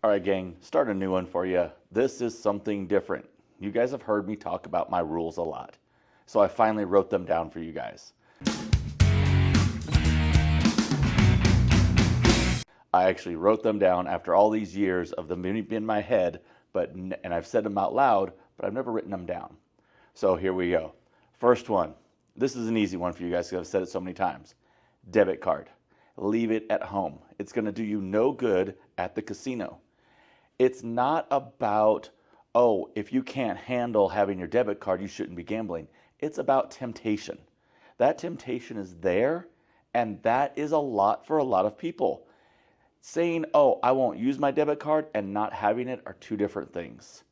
All right, gang, start a new one for you. This is something different. You guys have heard me talk about my rules a lot, so I finally wrote them down for you guys. I actually wrote them down after all these years of them being in my head, and I've said them out loud, but I've never written them down. So here we go. First one. This is an easy one for you guys because I've said it so many times. Debit card. Leave it at home. It's going to do you no good at the casino. It's not about, oh, if you can't handle having your debit card, you shouldn't be gambling. It's about temptation. That temptation is there, and that is a lot for a lot of people. Saying, oh, I won't use my debit card and not having it are two different things.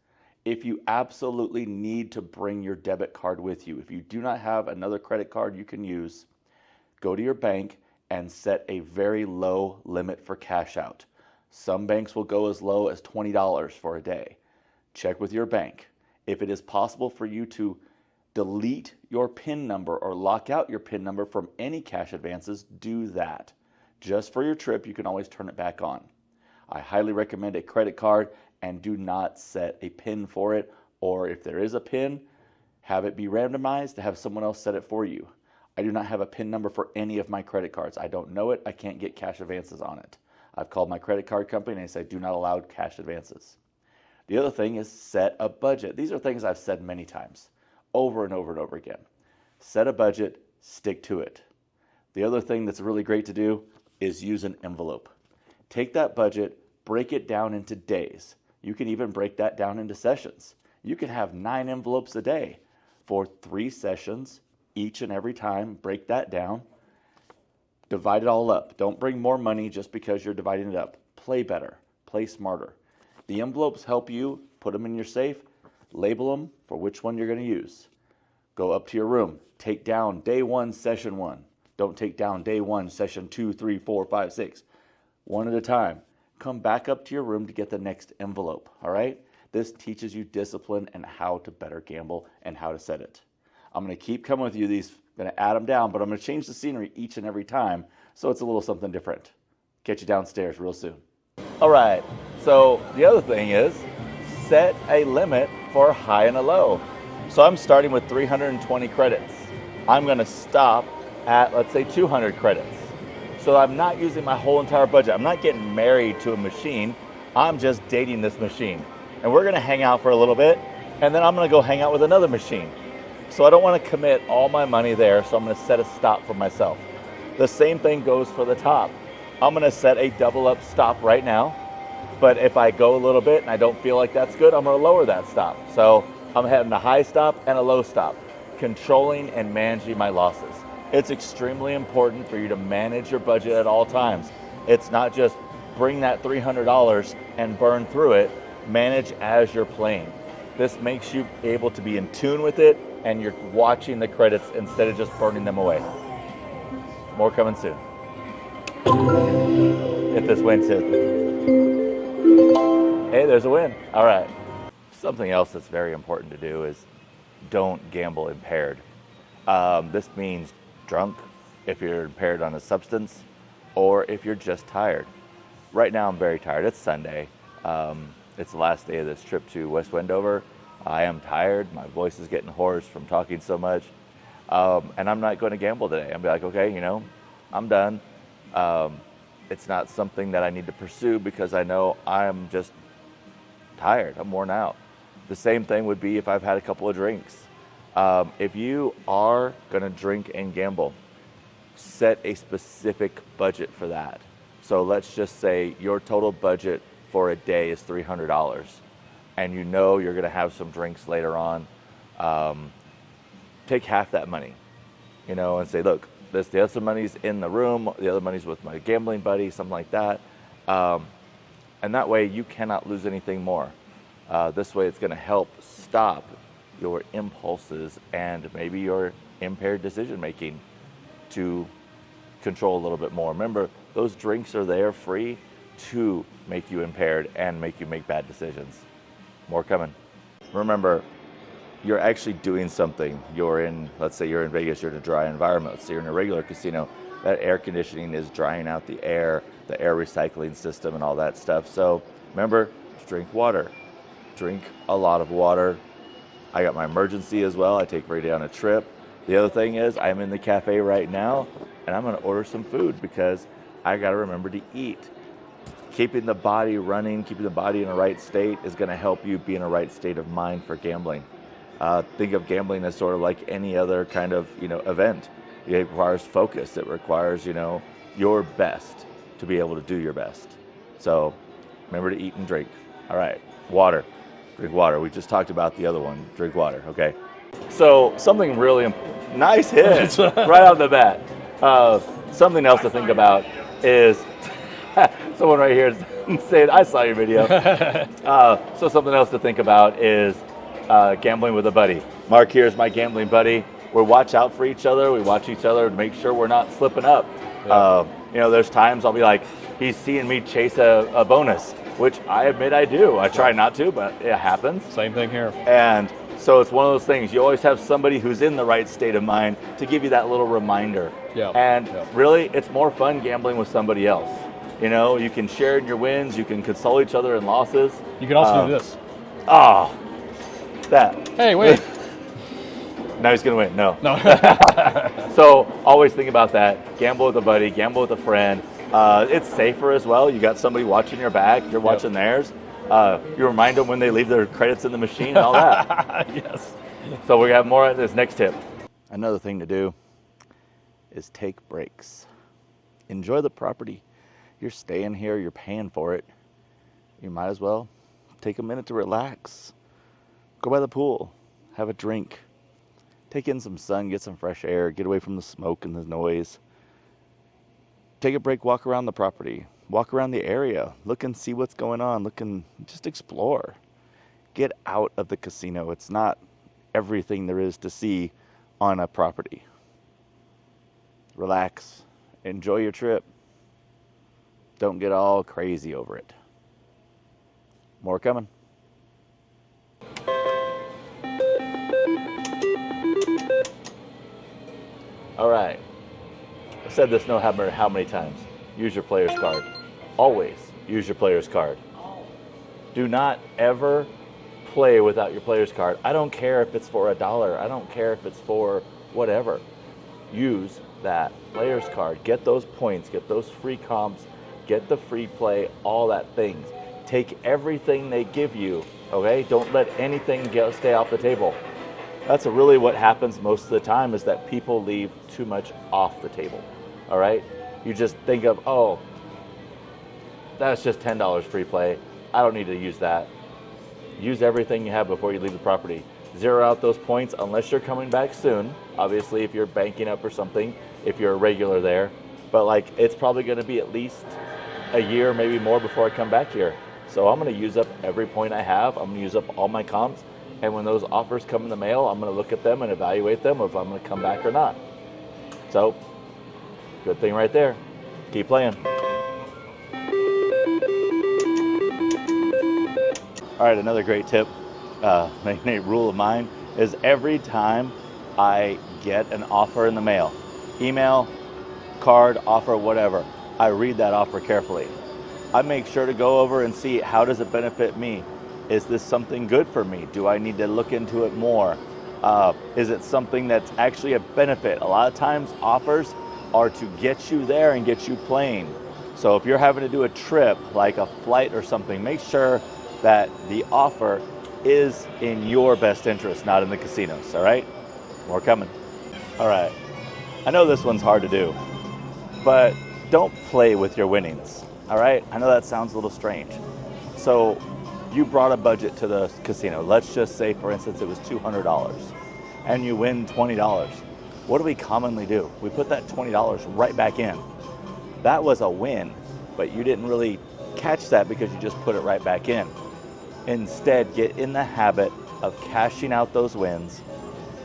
If you absolutely need to bring your debit card with you, if you do not have another credit card you can use, go to your bank and set a very low limit for cash out. Some banks will go as low as $20 for a day. Check with your bank. If it is possible for you to delete your PIN number or lock out your PIN number from any cash advances, do that. Just for your trip, you can always turn it back on. I highly recommend a credit card and do not set a PIN for it, or if there is a PIN, have it be randomized to have someone else set it for you. I do not have a PIN number for any of my credit cards. I don't know it. I can't get cash advances on it. I've called my credit card company and they say do not allow cash advances. The other thing is set a budget. These are things I've said many times, over and over and over again. Set a budget, stick to it. The other thing that's really great to do is use an envelope. Take that budget, break it down into days. You can even break that down into sessions. You can have 9 envelopes a day for 3 sessions each and every time. Break that down. Divide it all up. Don't bring more money just because you're dividing it up. Play better. Play smarter. The envelopes help you. Put them in your safe. Label them for which one you're going to use. Go up to your room. Take down day 1, session 1. Don't take down day 1, session 2, 3, 4, 5, 6. One at a time. Come back up to your room to get the next envelope. All right? This teaches you discipline and how to better gamble and how to set it. I'm going to keep coming with you these. I'm going to add them down, but I'm going to change the scenery each and every time so it's a little something different. Catch you downstairs real soon. All right, so the other thing is set a limit for a high and a low. So I'm starting with 320 credits. I'm going to stop at, let's say, 200 credits. So I'm not using my whole entire budget. I'm not getting married to a machine. I'm just dating this machine. And we're going to hang out for a little bit, and then I'm going to go hang out with another machine. So I don't want to commit all my money there, so I'm going to set a stop for myself. The same thing goes for the top. I'm going to set a double up stop right now, but if I go a little bit and I don't feel like that's good, I'm going to lower that stop. So I'm having a high stop and a low stop, controlling and managing my losses. It's extremely important for you to manage your budget at all times. It's not just bring that $300 and burn through it. Manage as you're playing. This makes you able to be in tune with it, and you're watching the credits instead of just burning them away. More coming soon. If this wins it. Hey, there's a win. All right. Something else that's very important to do is don't gamble impaired. This means drunk, if you're impaired on a substance, or if you're just tired. Right now I'm very tired. It's Sunday. It's the last day of this trip to West Wendover. I am tired. My voice is getting hoarse from talking so much. And I'm not going to gamble today. I'm be like, okay, I'm done. It's not something that I need to pursue because I know I'm just tired. I'm worn out. The same thing would be if I've had a couple of drinks. If you are going to drink and gamble, set a specific budget for that. So let's just say your total budget for a day is $300. And you're going to have some drinks later on, take half that money, and say, look, the other money's in the room, the other money's with my gambling buddy, something like that. And that way you cannot lose anything more. This way it's going to help stop your impulses and maybe your impaired decision making to control a little bit more. Remember, those drinks are there free to make you impaired and make you make bad decisions. More coming. Remember, you're actually doing something. Let's say you're in Vegas, you're in a dry environment. So you're in a regular casino, that air conditioning is drying out the air recycling system and all that stuff. So Remember to drink water. Drink a lot of water. I got my emergency as well. I take Ray on a trip. The other thing is I'm in the cafe right now and I'm going to order some food because I got to remember to eat. Keeping the body running, keeping the body in a right state is going to help you be in a right state of mind for gambling. Think of gambling as sort of like any other kind of, event. It requires focus. It requires, your best to be able to do your best. So remember to eat and drink. All right, water. Drink water. We just talked about the other one. Drink water, okay? So something really nice hit right off the bat. Something else to think about is someone right here is saying, I saw your video. So something else to think about is gambling with a buddy. Mark here is my gambling buddy. We watch out for each other. We watch each other to make sure we're not slipping up. Yeah. There's times I'll be like, he's seeing me chase a bonus, which I admit I do. I try not to, but it happens. Same thing here. And so it's one of those things. You always have somebody who's in the right state of mind to give you that little reminder. Yeah. And really, it's more fun gambling with somebody else. You can share in your wins. You can console each other in losses. You can also do this. That. Hey, wait. Now he's going to win. No. No. So always think about that. Gamble with a buddy. Gamble with a friend. It's safer as well. You got somebody watching your back. You're watching theirs. You remind them when they leave their credits in the machine and all that. Yes. So we have more on this next tip. Another thing to do is take breaks. Enjoy the property. You're staying here. You're paying for it. You might as well take a minute to relax. Go by the pool. Have a drink. Take in some sun. Get some fresh air. Get away from the smoke and the noise. Take a break. Walk around the property. Walk around the area. Look and see what's going on. Look and just explore. Get out of the casino. It's not everything there is to see on a property. Relax. Enjoy your trip. Don't get all crazy over it. More coming. All right. I've said this no matter how many times. Use your player's card. Always use your player's card. Do not ever play without your player's card. I don't care if it's for $1. I don't care if it's for whatever. Use that player's card. Get those points. Get those free comps. Get the free play. All that things. Take everything they give you. Okay? Don't let anything stay off the table. That's really what happens most of the time is that people leave too much off the table. All right? You just think of, oh, that's just $10 free play. I don't need to use that. Use everything you have before you leave the property. Zero out those points unless you're coming back soon. Obviously, if you're banking up or something, if you're a regular there. But it's probably going to be at least a year, maybe more before I come back here. So I'm going to use up every point I have. I'm going to use up all my comps. And when those offers come in the mail, I'm going to look at them and evaluate them if I'm going to come back or not. So, good thing right there. Keep playing. All right, another great tip, a rule of mine, is every time I get an offer in the mail, email, card, offer, whatever, I read that offer carefully. I make sure to go over and see how does it benefit me. Is this something good for me? Do I need to look into it more? Is it something that's actually a benefit? A lot of times offers are to get you there and get you playing. So if you're having to do a trip, like a flight or something, make sure that the offer is in your best interest, not in the casinos, all right? More coming. All right, I know this one's hard to do, but don't play with your winnings, all right? I know that sounds a little strange. So you brought a budget to the casino. Let's just say, for instance, it was $200 and you win $20. What do we commonly do? We put that $20 right back in. That was a win, but you didn't really catch that because you just put it right back in. Instead, get in the habit of cashing out those wins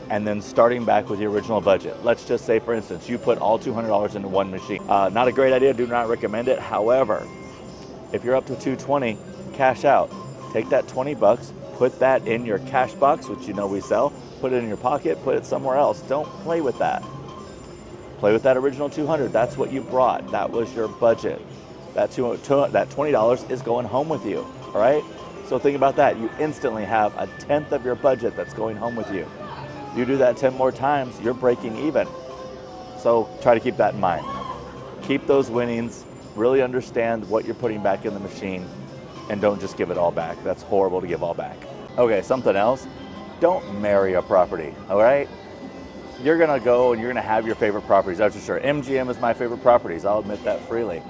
and then starting back with the original budget. Let's just say, for instance, you put all $200 into one machine. Not a great idea, do not recommend it. However, if you're up to $220, cash out. Take that $20, put that in your cash box, which you know we sell, put it in your pocket, put it somewhere else. Don't play with that. Play with that original $200. That's what you brought. That was your budget. That $20 is going home with you. all right? So think about that. You instantly have a tenth of your budget that's going home with you. You do that 10 more times, you're breaking even. So try to keep that in mind. Keep those winnings, really understand what you're putting back in the machine, and don't just give it all back. That's horrible to give all back. Okay, something else. Don't marry a property, all right? You're gonna go and you're gonna have your favorite properties, that's for sure. MGM is my favorite properties, I'll admit that freely.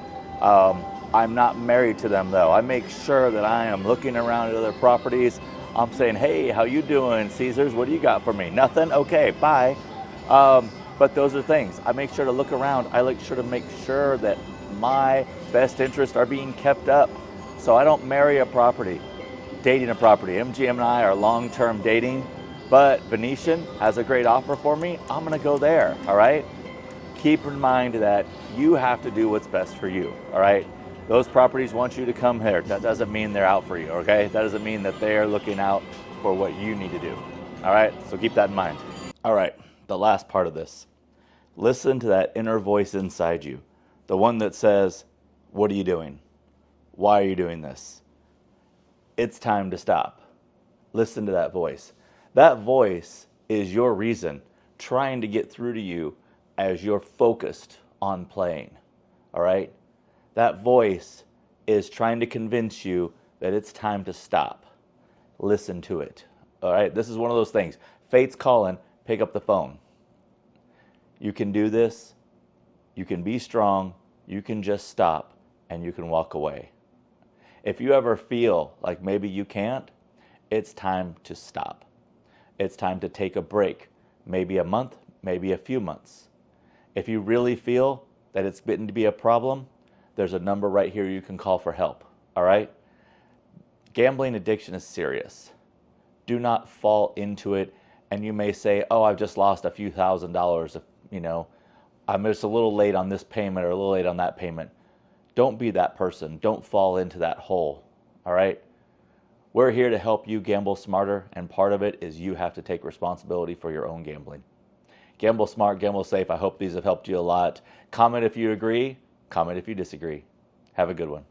I'm not married to them though. I make sure that I am looking around at other properties. I'm saying, hey, how you doing, Caesars? What do you got for me? Nothing? Okay, bye. But those are things. I make sure to look around. I make sure to make sure that my best interests are being kept up. So I don't marry a property, dating a property. MGM and I are long-term dating, but Venetian has a great offer for me. I'm gonna go there, all right? Keep in mind that you have to do what's best for you, all right? Those properties want you to come here. That doesn't mean they're out for you, okay? That doesn't mean that they're looking out for what you need to do, all right? So keep that in mind. All right, the last part of this. Listen to that inner voice inside you, the one that says, what are you doing? Why are you doing this? It's time to stop. Listen to that voice. That voice is your reason trying to get through to you as you're focused on playing, all right? That voice is trying to convince you that it's time to stop. Listen to it, all right? This is one of those things. Fate's calling, pick up the phone. You can do this. You can be strong. You can just stop and you can walk away. If you ever feel like maybe you can't, it's time to stop. It's time to take a break, maybe a month, maybe a few months. If you really feel that it's getting to be a problem, there's a number right here you can call for help, all right? Gambling addiction is serious. Do not fall into it, and you may say, oh, I've just lost a few $1,000s, you know, I'm just a little late on this payment or a little late on that payment. Don't be that person. Don't fall into that hole, all right? We're here to help you gamble smarter, and part of it is you have to take responsibility for your own gambling. Gamble smart, gamble safe. I hope these have helped you a lot. Comment if you agree, comment if you disagree. Have a good one.